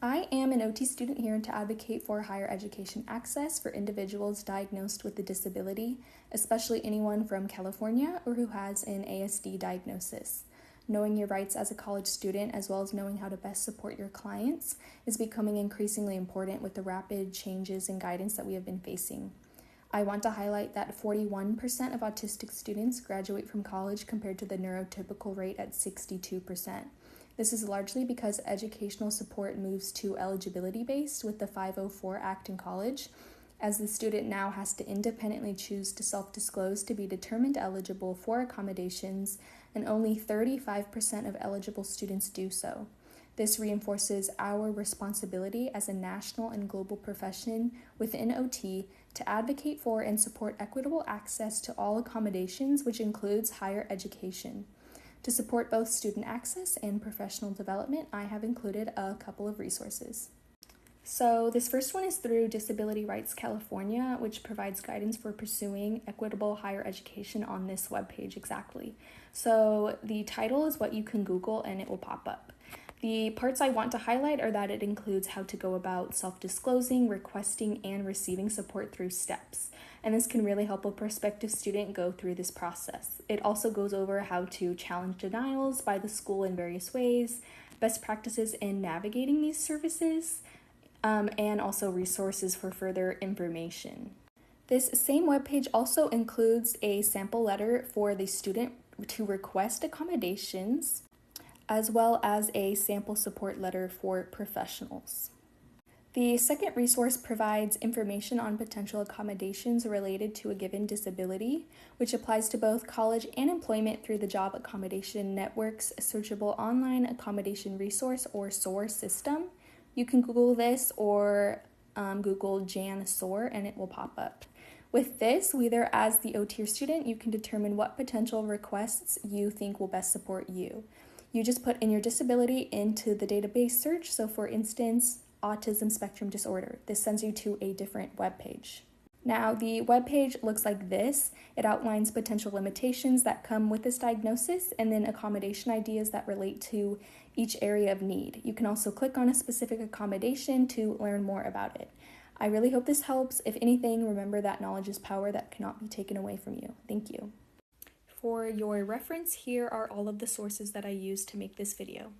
I am an OT student here to advocate for higher education access for individuals diagnosed with a disability, especially anyone from California or who has an ASD diagnosis. Knowing your rights as a college student, as well as knowing how to best support your clients, is becoming increasingly important with the rapid changes in guidance that we have been facing. I want to highlight that 41% of autistic students graduate from college compared to the neurotypical rate at 62%. This is largely because educational support moves to eligibility-based with the 504 Act in college, as the student now has to independently choose to self-disclose to be determined eligible for accommodations, and only 35% of eligible students do so. This reinforces our responsibility as a national and global profession within OT to advocate for and support equitable access to all accommodations, which includes higher education. To support both student access and professional development, I have included a couple of resources. So this first one is through Disability Rights California, which provides guidance for pursuing equitable higher education on this webpage exactly. So the title is what you can Google and it will pop up. The parts I want to highlight are that it includes how to go about self-disclosing, requesting, and receiving support through steps. And this can really help a prospective student go through this process. It also goes over how to challenge denials by the school in various ways, best practices in navigating these services, and also resources for further information. This same webpage also includes a sample letter for the student to request accommodations, as well as a sample support letter for professionals. The second resource provides information on potential accommodations related to a given disability, which applies to both college and employment through the Job Accommodation Network's searchable online accommodation resource or SOAR system. You can Google this or Google Jan SOAR and it will pop up. With this, whether as the OTHR student, you can determine what potential requests you think will best support you. You just put in your disability into the database search. So for instance, autism spectrum disorder. This sends you to a different web page. Now, the web page looks like this. It outlines potential limitations that come with this diagnosis and then accommodation ideas that relate to each area of need. You can also click on a specific accommodation to learn more about it. I really hope this helps. If anything, remember that knowledge is power that cannot be taken away from you. Thank you. For your reference, here are all of the sources that I used to make this video.